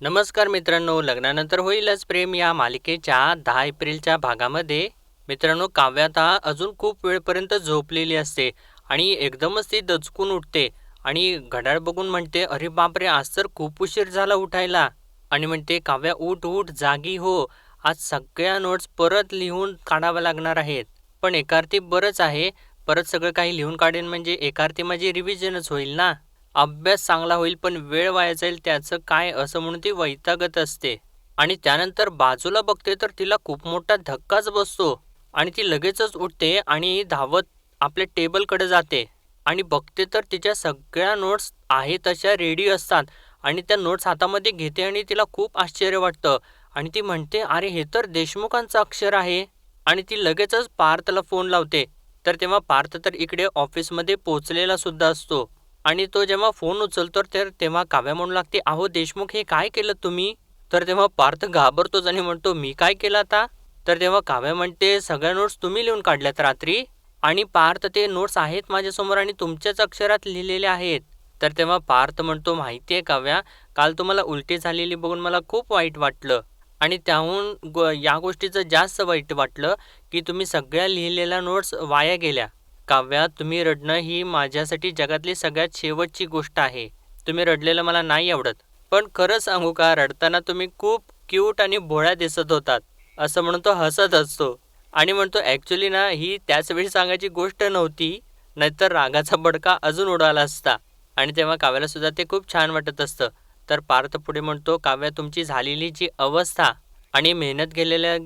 नमस्कार मित्रांनो, लग्नानंतर होईलच प्रेम या मालिकेच्या 10 एप्रिलच्या भागामध्ये मित्रांनो काव्य आता अजून खूप वेळपर्यंत झोपलेली असते आणि एकदमच ती दचकून उठते आणि घड्याळ बघून म्हणते, "अरे बापरे! आज तर खूप उशीर झाला उठायला." आणि म्हणते, "काव्या उठ, उठ, जागी हो. आज सगळ्या नोट्स परत लिहून काढाव्या लागणार आहेत." पण एका अर्थी बरंच आहे, परत सगळं काही लिहून काढेन म्हणजे एका अर्थी माझी रिव्हिजनच होईल ना. अभ्यास चांगला होईल पण वेळ वाया जाईल त्याचं काय असं म्हणून ती वैतागत असते. आणि त्यानंतर बाजूला बघते तर तिला खूप मोठा धक्काच बसतो आणि ती लगेचच उठते आणि धावत आपल्या टेबलकडे जाते आणि बघते तर तिच्या सगळ्या नोट्स आहे तशा रेडी असतात आणि त्या नोट्स हातामध्ये घेते आणि तिला खूप आश्चर्य वाटतं आणि ती म्हणते, "अरे हे तर देशमुखांचं अक्षर आहे." आणि ती लगेचच पार्थला फोन लावते. तर तेव्हा पार्थ तर इकडे ऑफिसमध्ये पोहोचलेला सुद्धा असतो. आणि तो जेव्हा फोन उचलतो तर तेव्हा काव्या म्हणू लागते, "अहो देशमुख, हे काय केलं तुम्ही?" तर तेव्हा पार्थ घाबरतोच आणि म्हणतो, "मी काय केलं आता?" तर तेव्हा काव्या म्हणते, "सगळ्या नोट्स तुम्ही लिहून काढल्यात रात्री?" आणि पार्थ, "ते नोट्स आहेत माझ्यासमोर आणि तुमच्याच अक्षरात लिहिलेले आहेत." तर तेव्हा पार्थ म्हणतो, "माहिती आहे काव्या, काल तुम्हाला उलटी झालेली बघून मला खूप वाईट वाटलं आणि त्याहून या गोष्टीचं जास्त वाईट वाटलं की तुम्ही सगळ्या लिहिलेल्या नोट्स वाया गेल्या. काव्या, तुम्ही रडणं ही माझ्यासाठी जगातली सगळ्यात शेवटची गोष्ट आहे. तुम्ही रडलेलं मला नाही आवडत. पण खरं सांगू का, रडताना तुम्ही खूप क्यूट आणि भोळ्या दिसत होतात." असं म्हणून तो हसत असतो आणि म्हणतो, "ॲक्च्युली ना ही त्याच वेळी सांगायची गोष्ट नव्हती, नाहीतर रागाचा भडका अजून उडाला असता." आणि तेव्हा काव्याला सुद्धा ते खूप छान वाटत असतं. तर पार्थ पुढे म्हणतो, "काव्या, तुमची झालेली जी अवस्था आणि मेहनत केलेल्या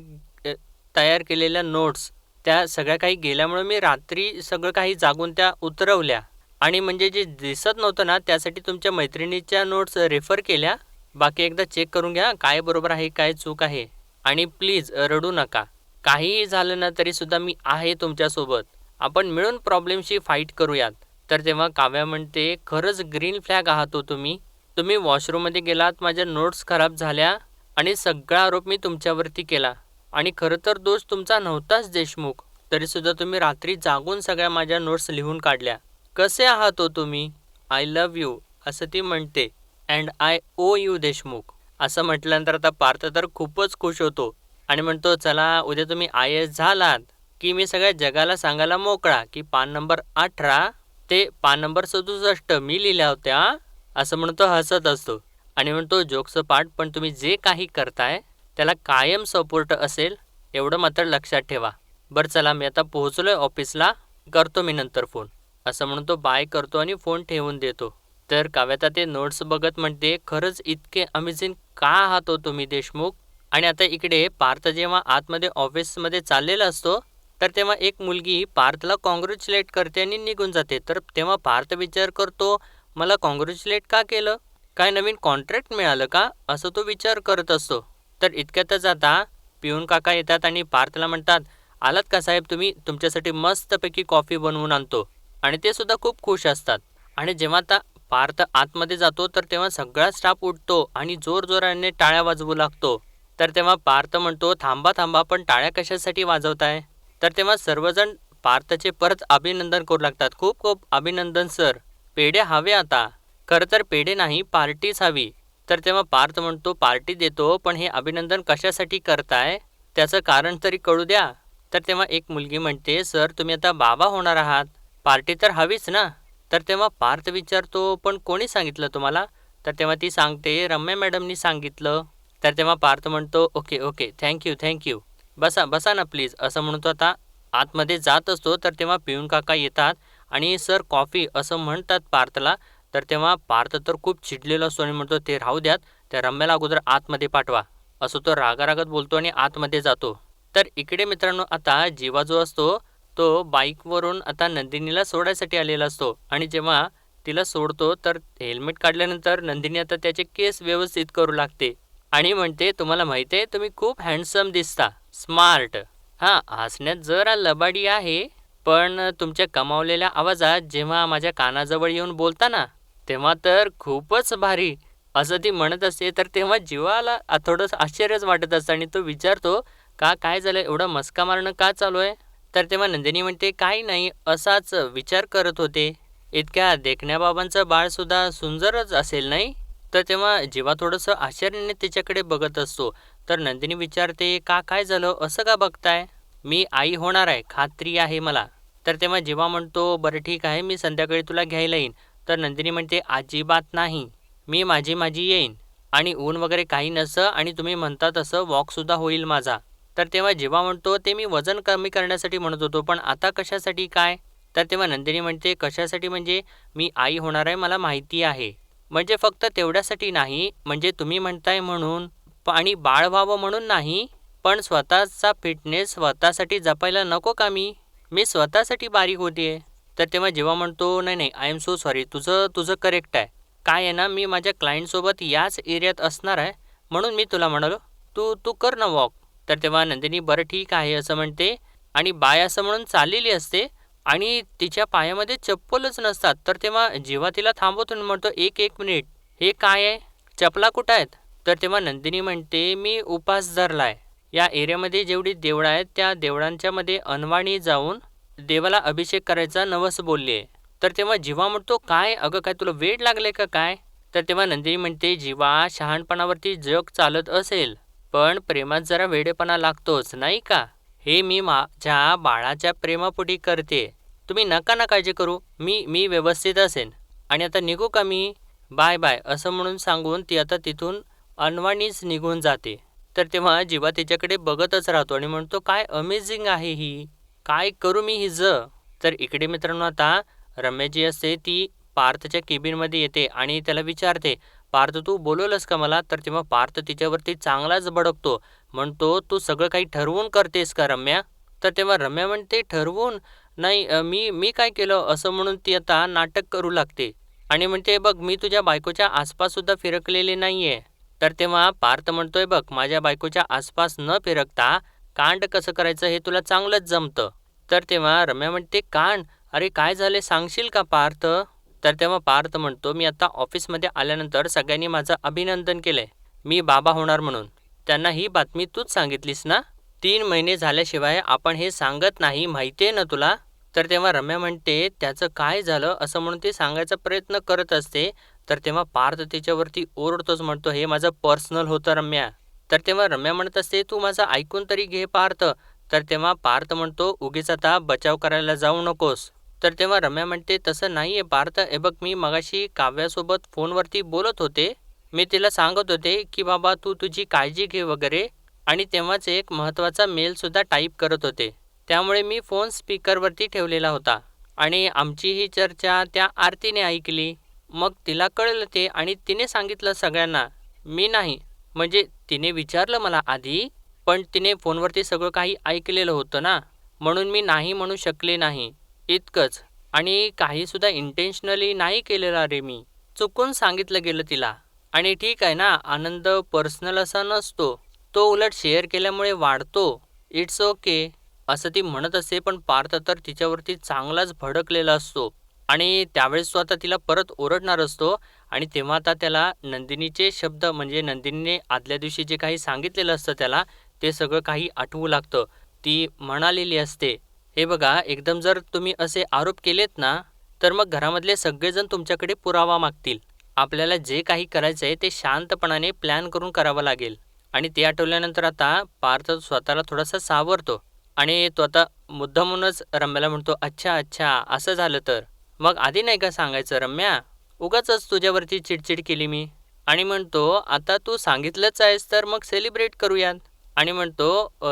तयार केलेल्या नोट्स त्या सगळ्या काही गेल्यामुळे मी रात्री सगळं काही जागून त्या उतरवल्या आणि म्हणजे जे दिसत नव्हतं ना त्यासाठी तुमच्या मैत्रिणीच्या नोट्स रेफर केल्या. बाकी एकदा चेक करून घ्या काय बरोबर आहे काय चूक आहे आणि प्लीज रडू नका. काहीही झालं ना तरीसुद्धा मी आहे तुमच्यासोबत. आपण मिळून प्रॉब्लेमशी फाईट करूयात." तर तेव्हा काव्या म्हणते, "खरंच ग्रीन फ्लॅग आहात हो तुम्ही. तुम्ही वॉशरूममध्ये गेलात, माझ्या नोट्स खराब झाल्या आणि सगळा आरोप मी तुमच्यावरती केला. आणि खरं तर दोष तुमचा नव्हताच देशमुख. तरीसुद्धा तुम्ही रात्री जागून सगळ्या माझ्या नोट्स लिहून काढल्या. कसे आहात हो तुम्ही? I love you." असं ती म्हणते. "And I owe you Deshmukh." असं म्हटल्यानंतर आता पार्थ तर खूपच खुश होतो आणि म्हणतो, "चला उद्या तुम्ही आय एस झालात की मी सगळ्या जगाला सांगायला मोकळा की पान नंबर 18 ते पान नंबर 67 मी लिहिल्या होत्या." असं म्हणून तो हसत असतो आणि म्हणतो, "जोक्स पार्ट, पण तुम्ही जे काही करताय त्याला कायम सपोर्ट असेल एवढं मात्र लक्षात ठेवा. बरं चला, मी आता पोहोचलोय ऑफिसला, करतो मी नंतर फोन." असं म्हणून तो बाय करतो आणि फोन ठेवून देतो. तर काव्यता ते नोट्स बघत म्हणते, "खरंच इतके अमेझिंग का आहात हो तुम्ही देशमुख." आणि आता इकडे पार्थ जेव्हा आतमध्ये ऑफिसमध्ये चाललेला असतो तर तेव्हा एक मुलगी पार्थला कॉंग्रॅच्युलेट करते आणि निघून जाते. तर तेव्हा पार्थ विचार करतो, "मला कॉंग्रॅच्युलेट का केलं? काय नवीन कॉन्ट्रॅक्ट मिळालं का?" असं तो विचार करत असतो. तर इतक्यातच आता पिऊन काका येतात आणि पार्थला म्हणतात, "आलात का साहेब तुम्ही? तुमच्यासाठी मस्तपैकी कॉफी बनवून आणतो." आणि ते सुद्धा खूप खुश असतात. आणि जेव्हा आता पार्थ आतमध्ये जातो तर तेव्हा सगळा स्टाफ उठतो आणि जोरजोराने टाळ्या वाजवू लागतो. तर तेव्हा पार्थ म्हणतो, "थांबा थांबा, पण टाळ्या कशासाठी वाजवताय?" तर तेव्हा सर्वजण पार्थचे परत अभिनंदन करू लागतात. "खूप खूप अभिनंदन सर. पेढे हवे आता." खरं तर पेढे नाही, पार्टीच हवी. तर तेव्हा पार्थ म्हणतो, "पार्टी देतो, पण हे अभिनंदन कशासाठी करताय त्याचं कारण तरी कळू द्या." तर तेव्हा एक मुलगी म्हणते, "सर तुम्ही आता बाबा होणार आहात, पार्टी तर हवीच ना." तर तेव्हा पार्थ विचारतो, "पण कोणी सांगितलं तुम्हाला?" तर तेव्हा ती सांगते, "रम्या मॅडमनी सांगितलं." तर तेव्हा पार्थ म्हणतो, "ओके ओके, थँक्यू थँक्यू. बसा बसा ना प्लीज." असं म्हणतो आता आतमध्ये जात असतो तर तेव्हा पिऊन काका येतात आणि "सर कॉफी" असं म्हणतात पार्थला. तर तेव्हा पार्थ तर खूप चिडलेला असतो आणि म्हणतो, "ते राहू द्यात, त्या रम्याला अगोदर आतमध्ये पाठवा." असं तो रागारागत बोलतो आणि आतमध्ये जातो. तर इकडे मित्रांनो आता जीवा जो असतो तो बाईकवरून आता नंदिनीला सोडायसाठी आलेला असतो आणि जेव्हा तिला सोडतो तर हेल्मेट काढल्यानंतर नंदिनी आता त्याचे केस व्यवस्थित करू लागते आणि म्हणते, "तुम्हाला माहिती आहे तुम्ही खूप हँडसम दिसता, स्मार्ट. हां, हसण्यात जरा लबाडी आहे, पण तुमच्या कमावलेल्या आवाजात जेव्हा माझ्या कानाजवळ येऊन बोलता ना, तेव्हा तर खूपच भारी." असं ती म्हणत असते. तर तेव्हा जीवाला थोडंसं आश्चर्यच वाटत असतं आणि तो विचारतो, "का काय झालं? एवढं मस्का मारणं का चालू आहे?" तर तेव्हा नंदिनी म्हणते, "काही नाही, असाच विचार करत होते. इतक्या देखण्या बाबांचं बाळसुद्धा सुंदरच असेल नाही?" तर तेव्हा जेव्हा थोडंसं आश्चर्याने तिच्याकडे बघत असतो, तर नंदिनी विचारते, का काय झालं? असं का बघताय? मी आई होणार आहे, खात्री आहे मला. तर तेव्हा जेव्हा म्हणतो, बरं ठीक आहे, मी संध्याकाळी तुला घ्यायला येईन. तर नंदिनी म्हणते, अजिबात नाही. मी माझी येईन आणि ऊन वगैरे काही नसं आणि तुम्ही म्हणता तसं वॉकसुद्धा होईल माझा. तर तेव्हा जेव्हा म्हणतो, ते मी वजन कमी करण्यासाठी म्हणत होतो, पण आता कशासाठी काय? तर तेव्हा नंदिनी म्हणते, कशासाठी म्हणजे मी आई होणार आहे मला माहिती आहे. म्हणजे फक्त तेवढ्यासाठी नाही, म्हणजे तुम्ही म्हणताय म्हणून आणि बाळ व्हावं म्हणून नाही, पण स्वतःचा फिटनेस स्वतःसाठी जपायला नको का मी? मी स्वतःसाठी बारीक होतीये. तर तेव्हा जेव्हा म्हणतो, "नाही, नाही, आय एम सो सॉरी. तुझं तुझं करेक्ट आहे. काय आहे ना, मी माझ्या क्लायंटसोबत याच एरियात असणार आहे, म्हणून मी तुला म्हणालो, तू तू कर ना वॉक." तर तेव्हा नंदिनी, "बरं ठीक आहे," असं म्हणते आणि बाय असं म्हणून चाललेली असते आणि तिच्या पायामध्ये चप्पलच नसतात. तर तेव्हा जेव्हा तिला थांबवतो आणि म्हणतो, "एक एक मिनिट, हे काय आहे? चपला कुठं आहेत?" तर तेव्हा नंदिनी म्हणते, "मी उपास धरलाय. या एरियामध्ये जेवढी देवळं आहेत, त्या देवळांच्यामध्ये अनवाणी जाऊन देवाला अभिषेक करायचा नवस बोलली आहे." तर तेव्हा जीवा म्हणतो, "काय? अगं काय तुला वेड लागले का काय?" तर तेव्हा नंदिनी म्हणते, "जीवा, शहाणपणावरती जग चालत असेल, पण प्रेमात जरा वेडेपणा लागतोच, नाही का? हे मी माझ्या बाळाच्या प्रेमापोटी करते. तुम्ही नका ना काळजी करू. मी मी व्यवस्थित असेन. आणि आता निघू का मी? बाय बाय," असं म्हणून सांगून ती आता तिथून अनवाणीच निघून जाते. तर तेव्हा जीवा तिच्याकडे बघतच राहतो आणि म्हणतो, "काय अमेझिंग आहे ही. काय करू मी हिचं?" तर इकडे मित्रांनो आता रम्या जी असते ती पार्थच्या केबिनमध्ये येते आणि त्याला विचारते, "पार्थ, तू बोलवलंस का मला?" तर तेव्हा पार्थ तिच्यावरती चांगलाच भडकतो. म्हणतो, "तू सगळं काही ठरवून करतेस का रम्या?" तर तेव्हा रम्या म्हणते, "ठरवून? नाही, मी मी काय केलं?" असं म्हणून ती आता नाटक करू लागते आणि म्हणते, "बघ, मी तुझ्या बायकोच्या आसपाससुद्धा फिरकलेले नाहीये." तर तेव्हा पार्थ म्हणतोय, "बघ, माझ्या बायकोच्या आसपास न फिरकता कांड कसं करायचं हे तुला चांगलंच जमतं." तर तेव्हा रम्या म्हणते, "कांड? अरे काय झाले सांगशील का पार्थ?" तर तेव्हा पार्थ म्हणतो, "मी आता ऑफिसमध्ये आल्यानंतर सगळ्यांनी माझं अभिनंदन केलंय. मी बाबा होणार म्हणून. त्यांना ही बातमी तूच सांगितलीस ना? 3 महिने झाल्याशिवाय आपण हे सांगत नाही, माहिती आहे ना तुला?" तर तेव्हा रम्या म्हणते, "त्याचं काय झालं?" असं म्हणून ती सांगायचा प्रयत्न करत असते. तर तेव्हा पार्थ तिच्यावरती ओरडतोच, म्हणतो, "हे माझं पर्सनल होतं रम्या." तर तेव्हा रम्या म्हणत असते, "तू माझं ऐकून तरी घे पार्थ." तर तेव्हा पार्थ म्हणतो, "उगीच आता बचाव करायला जाऊ नकोस." तर तेव्हा रम्या म्हणते, "तसं नाहीये पार्थ, हे बघ, मी मगाशी काव्यासोबत फोनवरती बोलत होते. मी तिला सांगत होते की बाबा तू तुझी काळजी घे वगैरे, आणि तेव्हाच एक महत्त्वाचा मेलसुद्धा टाईप करत होते. त्यामुळे मी फोन स्पीकरवरती ठेवलेला होता आणि आमची ही चर्चा त्या आरतीने ऐकली. मग तिला कळलं ते आणि तिने सांगितलं सगळ्यांना. मी नाही. म्हणजे तिने विचारलं मला आधी, पण तिने फोनवरती सगळं काही ऐकलेलं होतं ना, म्हणून मी नाही म्हणू शकले नाही, इतकंच. आणि काहीसुद्धा इंटेन्शनली नाही केलेलं रे मी. चुकून सांगितलं गेलं तिला. आणि ठीक आहे ना, आनंद पर्सनल असा नसतो. तो उलट शेअर केल्यामुळे वाढतो. It's okay." असं ती म्हणत असते, पण पार्थ तर तिच्यावरती चांगलाच भडकलेला असतो आणि त्यावेळेस तो आता तिला परत ओरडणार असतो आणि तेव्हा आता त्याला नंदिनीचे शब्द, म्हणजे नंदिनीने आदल्या दिवशी जे काही सांगितलेलं असतं त्याला, ते सगळं काही आठवू लागतं. ती म्हणालेली असते, "हे बघा, एकदम जर तुम्ही असे आरोप केलेत ना, तर मग घरामधले सगळेजण तुमच्याकडे पुरावा मागतील. आपल्याला जे काही करायचंय ते शांतपणाने प्लॅन करून करावं लागेल." आणि ते आठवल्यानंतर आता पार्थ स्वतःला थोडासा सावरतो आणि तो आता मुद्दामूनच रम्याला म्हणतो, "अच्छा अच्छा, असं झालं तर. मग आधी नाही का सांगायचं रम्या? उगाचच तुझ्यावरती चिडचिड केली मी." आणि म्हणतो, "आता तू सांगितलंच आहेस तर मग सेलिब्रेट करूयात." आणि म्हणतो,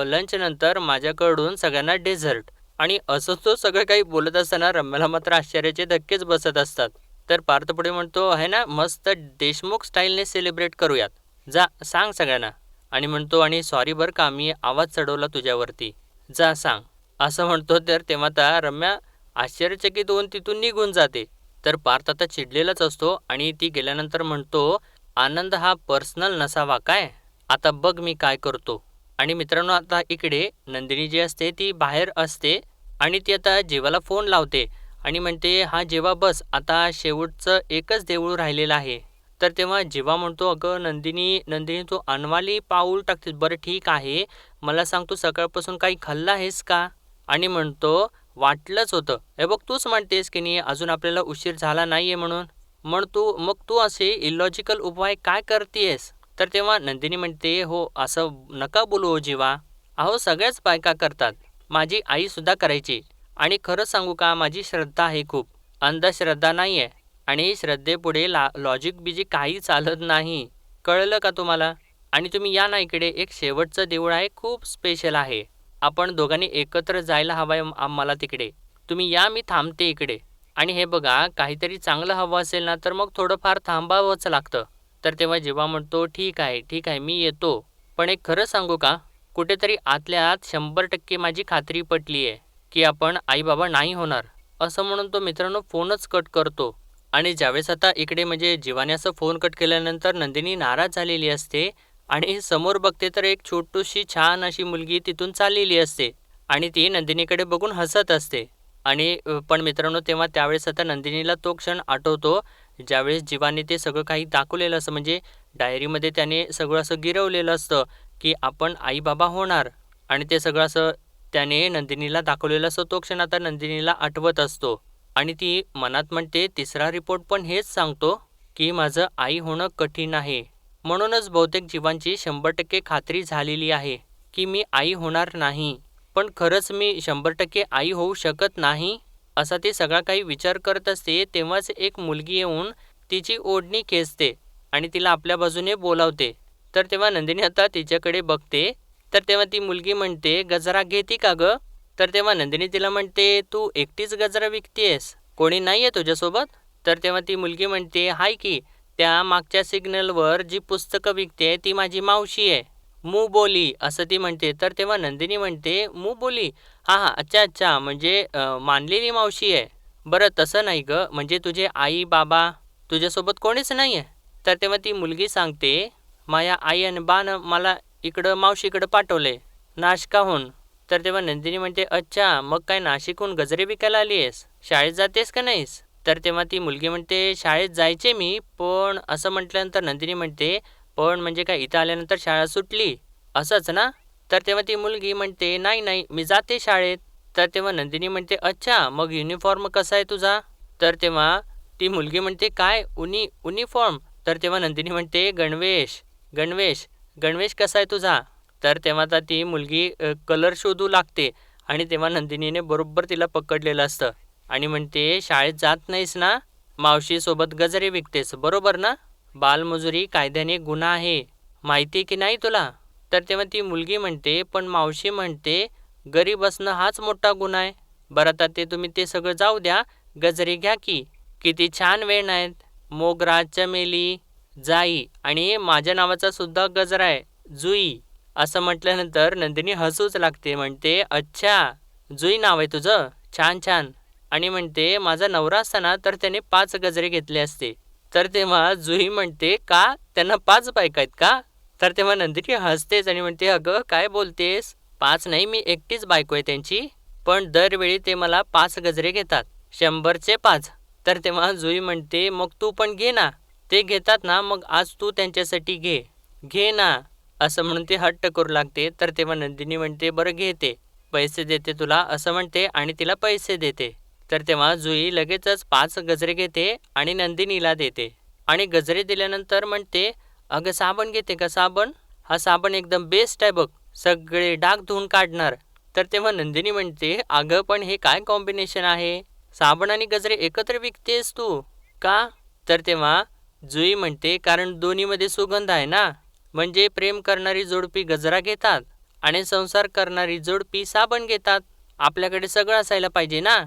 लंच नंतर माझ्याकडून सगळ्यांना डेझर्ट." आणि असं तो सगळं काही बोलत असताना रम्याला मात्र आश्चर्याचे धक्केच बसत असतात. तर पार्थ पुढे म्हणतो, "आहे ना, मस्त देशमुख स्टाईलने सेलिब्रेट करूयात. जा सांग सगळ्यांना." आणि म्हणतो, "आणि सॉरी बरं का, मी आवाज चढवला तुझ्यावरती. जा सांग." असं म्हणतो. तर तेव्हा त्या रम्या आश्चर्यचकित होऊन तिथून निघून जाते. तर पार्थ आता चिडलेलाच असतो आणि ती गेल्यानंतर म्हणतो, "आनंद हा पर्सनल नसावा काय? आता बघ मी काय करतो." आणि मित्रांनो आता इकडे नंदिनी जी असते ती बाहेर असते आणि ती आता जेवाला फोन लावते आणि म्हणते, "हा जेवा बस, आता शेवटचं एकच देऊळ राहिलेलं आहे." तर तेव्हा जेव्हा म्हणतो, "अगं नंदिनी, नंदिनी, तू अनवाली पाऊल टाकतेस. बरं ठीक आहे, मला सांग, तू सकाळपासून काही खाल्लं आहेस का?" आणि म्हणतो, "वाटलंच होतं. हे बघ, तूच म्हणतेस की नाही अजून आपल्याला उशीर झाला नाहीये म्हणून." मग तू असे इलॉजिकल उपाय काय करतेस? तर तेव्हा नंदिनी म्हणते, हो असं नका बोलू हो जीवा. अहो सगळ्याच बायका करतात. माझी आईसुद्धा करायची. आणि खरं सांगू का, माझी श्रद्धा आहे खूप. अंधश्रद्धा नाही आहे. आणि श्रद्धेपुढे लॉजिक बिजिक काही चालत नाही. कळलं का तुम्हाला? आणि तुम्ही या ना इकडे, एक शेवटचं देऊळ आहे, खूप स्पेशल आहे. आपण दोघांनी एकत्र जायला हवं आहे आम्हाला तिकडे. तुम्ही या, मी थांबते इकडे. आणि हे बघा, काहीतरी चांगलं हवं असेल ना, तर मग थोडंफार थांबावंच लागतं. तर तेव्हा जेव्हा म्हणतो, ठीक आहे ठीक आहे मी येतो. पण एक खरं सांगू का, कुठेतरी आतल्या आत 100% माझी खात्री पटली आहे की आपण आईबाबा नाही होणार. असं म्हणून तो मित्रांनो फोनच कट करतो. आणि ज्यावेळेस आता इकडे म्हणजे जीवाने असं फोन कट केल्यानंतर नंदिनी नाराज झालेली असते. आणि समोर बघते तर एक छोटीशी छान अशी मुलगी तिथून चाललेली असते. आणि ती नंदिनीकडे बघून हसत असते. आणि पण मित्रांनो तेव्हा त्यावेळेस आता नंदिनीला तो क्षण आठवतो, ज्यावेळेस जीवाने ते सगळं काही दाखवलेलं असतं. म्हणजे डायरीमध्ये त्याने सगळं असं गिरवलेलं असतं की आपण आई-बाबा होणार. आणि ते सगळं असं त्याने नंदिनीला दाखवलेलं असतं. तो क्षण आता नंदिनीला आठवत असतो. आणि ती मनात म्हणते, तिसरा रिपोर्ट पण हेच सांगतो की माझं आई होणं कठीण आहे. म्हणूनच बहुतेक जीवांची 100% खात्री झालेली आहे की मी आई होणार नाही. पण खरंच मी 100% आई होऊ शकत नाही, असा ती सगळा काही विचार करत असते. तेव्हाच एक मुलगी येऊन तिची ओढणी खेचते आणि तिला आपल्या बाजूने बोलावते. तर तेव्हा नंदिनी आता तिच्याकडे बघते. तर तेव्हा ती मुलगी म्हणते, गजरा घेती का गं? तर तेव्हा नंदिनी तिला म्हणते, तू एकटीच गजरा विकतेस, कोणी नाही आहे तुझ्यासोबत? तर तेव्हा ती मुलगी म्हणते, हाय की, त्या मागच्या सिग्नलवर जी पुस्तकं विकते ती माझी मावशी आहे. बोली असं ती म्हणते. तर तेव्हा नंदिनी म्हणते, बोली? हां हां, अच्छा अच्छा, म्हणजे मानलेली मावशी आहे. बरं तसं नाही गं, म्हणजे तुझे आई बाबा तुझ्यासोबत कोणीच नाही आहे? तर तेव्हा ती मुलगी सांगते, माझ्या आई आणि बानं मला इकडं मावशीकडं पाठवले नाशकाहून. तर तेव्हा नंदिनी म्हणते, अच्छा मग काय नाशिकहून गजरे विकायला आली आहेस? शाळेत जातेस का नाहीस? तर तेव्हा ती मुलगी म्हणते, शाळेत जायचे मी, पण असं म्हटल्यानंतर नंदिनी म्हणते, पण म्हणजे काय इथं आल्यानंतर शाळा सुटली असंच ना? तर तेव्हा ती मुलगी म्हणते, नाही नाही मी जाते शाळेत. तर तेव्हा नंदिनी म्हणते, अच्छा मग युनिफॉर्म कसा आहे तुझा? तर तेव्हा ती मुलगी म्हणते, काय युनिफॉर्म? तर तेव्हा नंदिनी म्हणते, गणवेश गणवेश गणवेश कसा आहे तुझा? तर तेव्हा आता ती मुलगी कलर शोधू लागते. आणि तेव्हा नंदिनीने बरोबर तिला पकडलेलं असतं. आणि म्हणते, शाळेत जात नाहीस ना, मावशीसोबत गजरे विकतेस बरोबर ना? बालमजुरी कायद्याने गुन्हा आहे, माहिती की नाही तुला? तर तेव्हा ती मुलगी म्हणते, पण मावशी म्हणते गरीब असणं हाच मोठा गुन्हा आहे. बरं आता ते तुम्ही ते सगळं जाऊ द्या, गजरे घ्या की. किती छान वेण आहेत, मोगरा, चमेली, जाई आणि माझ्या नावाचा सुद्धा गजरा आहे, जुई. असं म्हटल्यानंतर नंदिनी हसूच लागते. म्हणते, अच्छा जुई नाव आहे तुझं, छान छान. आणि म्हणते, माझा नवरा असताना तर त्याने 5 गजरे घेतले असते. तर तेव्हा जुई म्हणते, का त्यांना 5 बायका आहेत का? तर तेव्हा नंदिनी हसतेच आणि म्हणते, अगं काय बोलतेस, 5 नाही, मी एकटीच बायको आहे त्यांची. पण दरवेळी ते मला 5 गजरे घेतात, 100चे 5. तर तेव्हा जुई म्हणते, मग तू पण घे ना. ते घेतात ना, मग आज तू त्यांच्यासाठी घे, घे ना. असं म्हणून ती हट्ट करू लागते. तर तेव्हा नंदिनी म्हणते, बरं घेते, पैसे देते तुला, असं म्हणते आणि तिला पैसे देते. तर तेव्हा जुई लगेचच 5 गजरे घेते आणि नंदिनीला देते. आणि गजरे दिल्यानंतर म्हणते, अगं साबण घेते का साबण? हा साबण एकदम बेस्ट आहे बघ, सगळे डाग धुवून काढणार. तर तेव्हा नंदिनी म्हणते, अगं पण हे काय कॉम्बिनेशन आहे, साबण आणि गजरे एकत्र विकतेस तू का? तर तेव्हा जुई म्हणते, कारण दोन्हीमध्ये सुगंध आहे ना. म्हणजे प्रेम करणारी जोडपी गजरा घेतात आणि संसार करणारी जोडपी साबण घेतात. आपल्याकडे सगळं असायला पाहिजे ना.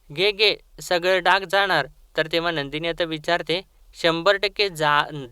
घे घे, सगळं डाग जाणार. तर तेव्हा नंदिनी आता विचारते, 100%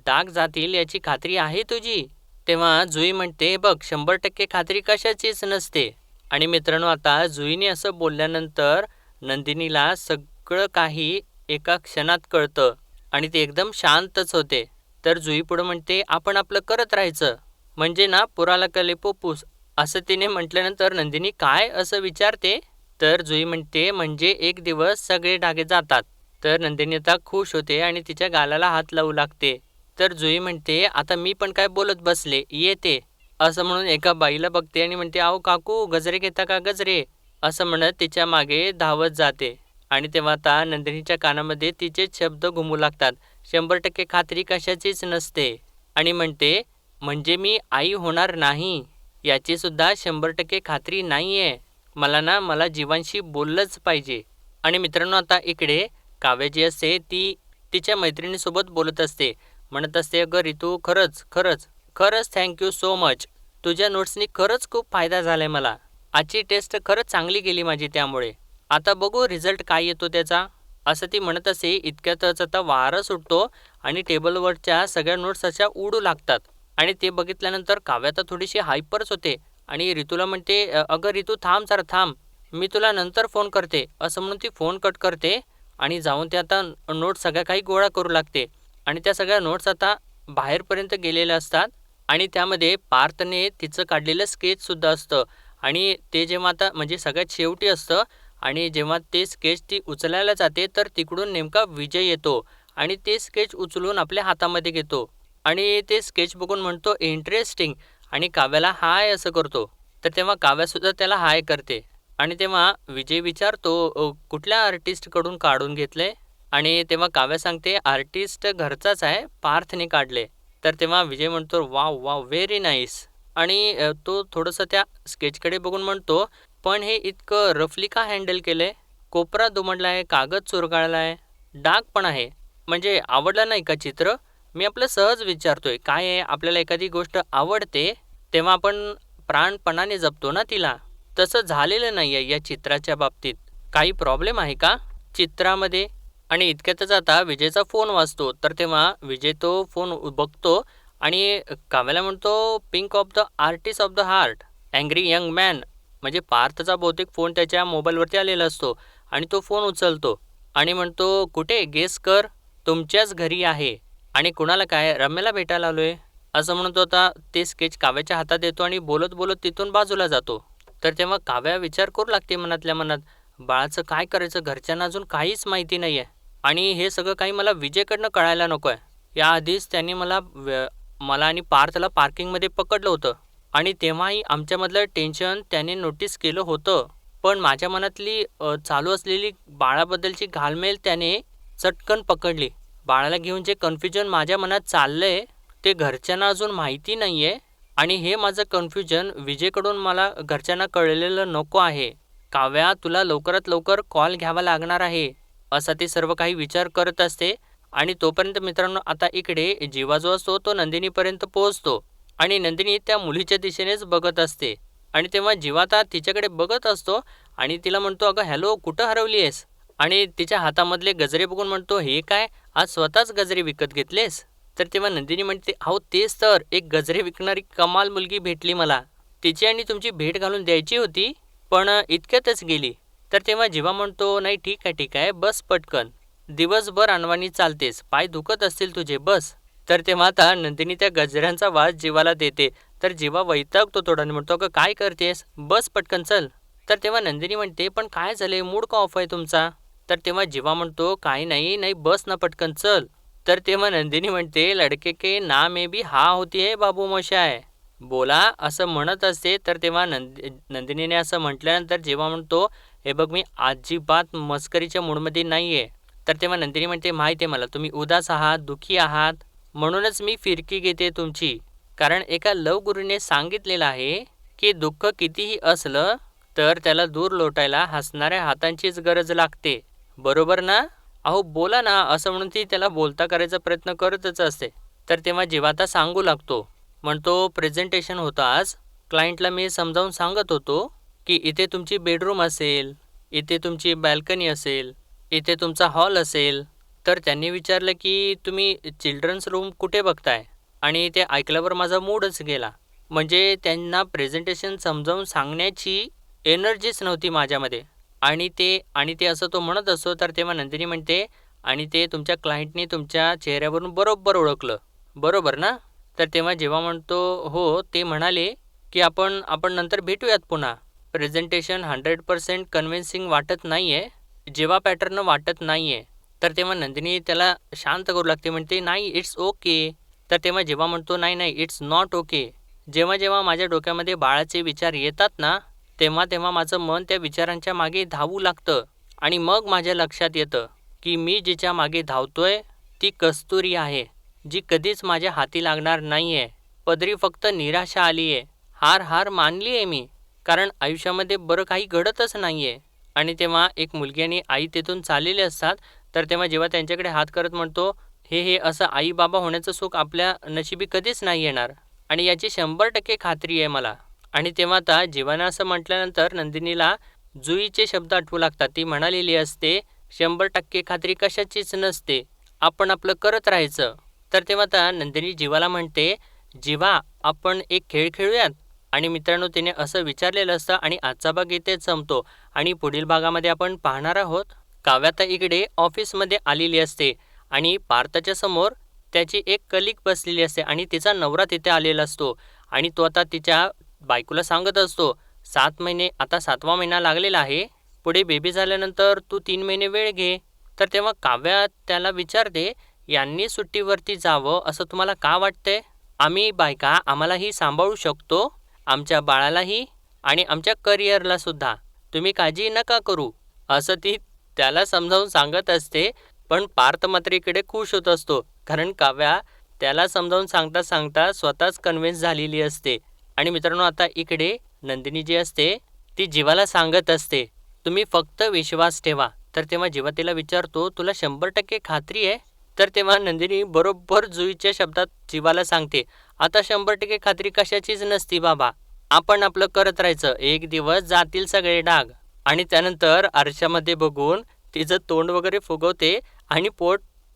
डाग जातील याची खात्री आहे तुझी? तेव्हा जुई म्हणते, बघ 100% खात्री कशाचीच नसते. आणि मित्रांनो आता जुईने असं बोलल्यानंतर नंदिनीला सगळं काही एका क्षणात कळतं आणि ती एकदम शांतच होते. तर जुई पुढं म्हणते, आपण आपलं करत राहायचं, म्हणजे ना पुराला कले पोपूस. असं तिने म्हटल्यानंतर नंदिनी काय असं विचारते. तर जुई म्हणते, म्हणजे एक दिवस सगळे डागे जातात. तर नंदिनी आता खुश होते आणि तिच्या गालाला हात लावू लागते. तर जुई म्हणते, आता मी पण काय बोलत बसले, येते. असं म्हणून एका बाईला बघते आणि म्हणते, अहो काकू गजरे घेता का गजरे? असं म्हणत तिच्या मागे धावत जाते. आणि तेव्हा आता नंदिनीच्या कानामध्ये तिचेच शब्द घुमू लागतात. 100% खात्री कशाचीच नसते. आणि म्हणते, म्हणजे मी आई होणार नाही याची सुद्धा 100% खात्री नाही आहे. मला जीवांशी बोललंच पाहिजे. आणि मित्रांनो आता इकडे काव्य जी असते ती तिच्या मैत्रिणीसोबत बोलत असते. म्हणत असते, अगं रितू खरंच खरंच खरंच थँक्यू सो मच. तुझ्या नोट्सनी खरंच खूप फायदा झालाय मला. आजची टेस्ट खरंच चांगली गेली माझी त्यामुळे. आता बघू रिझल्ट काय येतो त्याचा. असं ती म्हणत असे. इतक्यातच आता वारा सुटतो आणि टेबलवरच्या सगळ्या नोट्स अशा उडू लागतात. आणि ते बघितल्यानंतर काव्य आता थोडीशी हायपरच होते आणि रितूला म्हणते, अगं रितू थांब जरा थांब, मी तुला नंतर फोन करते. असं म्हणून ती फोन कट करते आणि जाऊन ते आता नोट्स सगळ्या काही गोळा करू लागते. आणि त्या सगळ्या नोट्स आता बाहेरपर्यंत गेलेल्या असतात आणि त्यामध्ये पार्थने तिचं काढलेलं स्केचसुद्धा असतं. आणि ते जेव्हा आता म्हणजे सगळ्यात शेवटी असतं आणि जेव्हा ते स्केच ती उचलायला जाते तर तिकडून नेमका विजय येतो आणि ते स्केच उचलून आपल्या हातामध्ये घेतो आणि ते स्केच बघून म्हणतो इंटरेस्टिंग आणि काव्याला हाय असं करतो. तर तेव्हा काव्यासुद्धा त्याला हाय करते. आणि तेव्हा विजय विचारतो, कुठल्या आर्टिस्टकडून काढून घेतले? आणि तेव्हा काव्य सांगते, आर्टिस्ट घरचाच आहे, पार्थने काढले. तर तेव्हा विजय म्हणतो, वाव वाव व्हेरी नाईस. आणि तो थोडंसं त्या स्केचकडे बघून म्हणतो, पण हे इतकं रफली का हँडल केलंय? कोपरा दुमडला आहे, कागद चुरगाळला आहे, डाग पण आहे. म्हणजे आवडलं नाही का चित्र? मी आपलं सहज विचारतोय. काय आहे, आपल्याला एखादी गोष्ट आवडते तेव्हा आपण प्राणपणाने जपतो ना तिला. तसं झालेलं नाही आहे या चित्राच्या बाबतीत. काही प्रॉब्लेम आहे का चित्रामध्ये? आणि इतक्यातच आता विजयचा फोन वाजतो. तर तेव्हा विजय तो फोन बघतो आणि काव्याला म्हणतो, pink of the artist of the heart angry young man. म्हणजे पार्थचा बहुतेक फोन त्याच्या मोबाईलवरती आलेला असतो आणि तो फोन उचलतो आणि म्हणतो, कुठे गेस कर, तुमच्याच घरी आहे. आणि कुणाला काय, रम्याला भेटायला आलोय असं म्हणून तो आता ते स्केच काव्याच्या हातात देतो आणि बोलत बोलत तिथून बाजूला जातो. तर तेव्हा काव्या विचार करू लागते मनातल्या मनात, बाळाचं काय करायचं, घरच्यांना अजून काहीच माहिती नाही आहे आणि हे सगळं काही मला विजयकडनं कळायला नको आहे. याआधीच त्यांनी मला आणि पार्थला पार्किंगमध्ये पकडलं होतं आणि तेव्हाही आमच्यामधलं टेन्शन त्याने नोटीस केलं होतं. पण माझ्या मनातली चालू असलेली बाळाबद्दलची घालमेल त्याने चटकन पकडली. बाळाला घेऊन जे कन्फ्युजन माझ्या मनात चाललंय ते घरच्यांना अजून माहिती नाही आहे आणि हे माझं कन्फ्युजन विजयकडून मला घरच्यांना कळलेलं नको आहे. काव्या, तुला लवकरात लवकर कॉल घ्यावा लागणार आहे, असा ती सर्व काही विचार करत असते. आणि तोपर्यंत मित्रांनो आता इकडे जीवा जो असतो तो नंदिनीपर्यंत पोहोचतो आणि नंदिनी त्या मुलीच्या दिशेनेच बघत असते. आणि तेव्हा जीवा आता तिच्याकडे बघत असतो आणि तिला म्हणतो, अगं हॅलो, कुठं हरवली आहेस? आणि तिच्या हातामधले गजरे बघून म्हणतो, हे काय, आज स्वतःच गजरे विकत घेतलेस? तर तेव्हा नंदिनी म्हणते, अहो तेच तर, एक गजरे विकणारी कमाल मुलगी भेटली मला. तिची आणि तुमची भेट घालून द्यायची होती पण इतक्यातच गेली. तर तेव्हा जीवा म्हणतो, नाही ठीक आहे, बस पटकन, दिवसभर अनवाणी चालतेस, पाय दुखत असतील तुझे, बस. तर तेव्हा आता नंदिनी त्या गजऱ्यांचा वास जीवाला देते. तर जीवा वैतागतो थोडा म्हणतो, अगं काय करतेस, बस पटकन चल. तर तेव्हा नंदिनी म्हणते, पण काय झाले, मूड का ऑफ आहे तुमचा? तर तेव्हा जीवा म्हणतो, काही नाही नाही, बस ना पटकन चल. तर तेव्हा नंदिनी म्हणते, लडके के नाम में भी हा होती है बाबू मोशाय, बोला असं म्हणत असते. तर तेव्हा नंदिनीने असं म्हटल्यानंतर जेव्हा म्हणतो, हे बघ मी अजिबात मस्करीच्या मूडमध्ये नाही आहे. तर तेव्हा नंदिनी म्हणते, माहिती आहे मला, तुम्ही उदास आहात, दुःखी आहात, म्हणूनच मी फिरकी घेते तुमची. कारण एका लवगुरूने सांगितलेलं आहे की दुःख कितीही असलं तर त्याला दूर लोटायला हसणाऱ्या हातांचीच गरज लागते, बरोबर ना? अहो बोला ना, असं म्हणून ती त्याला बोलता करायचा प्रयत्न करतच असते. तर तेव्हा जीवाता सांगू लागतो, म्हणतो, प्रेझेंटेशन होतं आज, क्लायंटला मी समजावून सांगत होतो की इथे तुमची बेडरूम असेल, इथे तुमची बॅल्कनी असेल, इथे तुमचा हॉल असेल. तर त्यांनी विचारलं की तुम्ही चिल्ड्रन्स रूम कुठे बघताय? आणि ते ऐकल्यावर माझा मूडच गेला. म्हणजे त्यांना प्रेझेंटेशन समजावून सांगण्याची एनर्जीच नव्हती माझ्यामध्ये. आणि ते असं तो म्हणत असतो. तर तेव्हा नंदिनी म्हणते, आणि ते तुमच्या क्लायंटने तुमच्या चेहऱ्यावरून बरोबर ओळखलं, बरोबर ना? तर तेव्हा जेव्हा म्हणतो, हो, ते म्हणाले की आपण नंतर भेटूयात पुन्हा. प्रेझेंटेशन 100% कन्व्हिन्सिंग वाटत नाही आहे, जेव्हा पॅटर्न वाटत नाही आहे. तर तेव्हा नंदिनी त्याला शांत करू लागते, म्हणते, नाही इट्स ओके. तर तेव्हा जेव्हा म्हणतो, नाही नाही इट्स नॉट ओके. जेव्हा जेव्हा माझ्या डोक्यामध्ये बाळाचे विचार येतात ना, तेव्हा तेव्हा माझं मन त्या विचारांच्या मागे धावू लागतं आणि मग माझ्या लक्षात येतं की मी जिच्या मागे धावतोय ती कस्तुरी आहे, जी कधीच माझ्या हाती लागणार नाही आहे. पदरी फक्त निराशा आली आहे. हार मानली आहे मी, कारण आयुष्यामध्ये बरं काही घडतच नाही आहे. आणि तेव्हा एक मुलगी आणि आई तिथून चाललेले असतात. तर तेव्हा जेव्हा त्यांच्याकडे हात करत म्हणतो, हे असं आई बाबा होण्याचं सुख आपल्या नशिबी कधीच नाही येणार आणि याची 100% खात्री आहे मला. आणि तेव्हा आता जीवानं असं म्हटल्यानंतर नंदिनीला जुईचे शब्द आठवू लागतात. ती म्हणालेली असते, 100% खात्री कशाचीच नसते, आपण आपलं करत राहायचं. तर तेव्हा आता नंदिनी जीवाला म्हणते, जीवा आपण एक खेळ खेळूयात. आणि मित्रांनो तिने असं विचारलेलं असतं आणि आजचा भाग इथेच संपतो. आणि पुढील भागामध्ये आपण पाहणार आहोत काव्याता इकडे ऑफिसमध्ये आलेली असते आणि पार्थच्या समोर त्याची एक कलिक बसलेली असते आणि तिचा नवरा तिथे आलेला असतो. आणि तो आता तिच्या बायकोला सांगत असतो, 7 महिने आता 7वा महिना लागलेला आहे, पुढे बेबी झाल्यानंतर तू 3 महिने वेळ घे. तर तेव्हा काव्या त्याला विचारते, यांनी सुट्टीवरती जावं असं तुम्हाला का वाटतंय? आम्ही बायका आम्हालाही सांभाळू शकतो, आमच्या बाळालाही आणि आमच्या करिअरला सुद्धा. तुम्ही काळजी नका करू, असं ती त्याला समजावून सांगत असते. पण पार्थ मात्र इकडे खुश होत असतो, कारण काव्या त्याला समजावून सांगता सांगता स्वतःच कन्व्हिन्स झालेली असते. आणि मित्रांनो आता इकडे नंदिनी जी असते ती जीवाला सांगत असते, तुम्ही फक्त विश्वास ठेवा. तर तेव्हा जीवा तिला विचारतो, तुला 100% खात्री आहे? तर तेव्हा नंदिनी बरोबर जुईच्या शब्दात जीवाला सांगते, आता 100% खात्री कशाचीच नसती बाबा, आपण आपलं करत राहायचं, एक दिवस जातील सगळे डाग. आणि त्यानंतर आरशामध्ये बघून तिचं तोंड वगैरे फुगवते आणि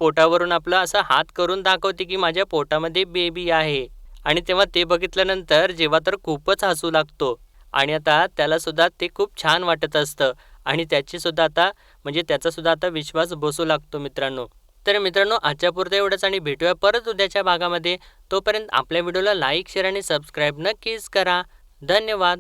पोटावरून आपला असा हात करून दाखवते की माझ्या पोटामध्ये बेबी आहे. आणि तेव्हा ते बघितल्यानंतर जेव्हा तर खूपच हसू लागतो. आणि आता त्याला सुद्धा ते खूप छान वाटत असतं आणि त्याची सुद्धा आता म्हणजे त्याचा सुद्धा आता विश्वास बसू लागतो मित्रांनो. तर मित्रांनो आजच्या पुरतं एवढंच आणि भेटूया परत उद्याच्या भागामध्ये. तोपर्यंत आपल्या व्हिडिओला लाईक शेअर आणि सबस्क्राईब नक्कीच करा. धन्यवाद.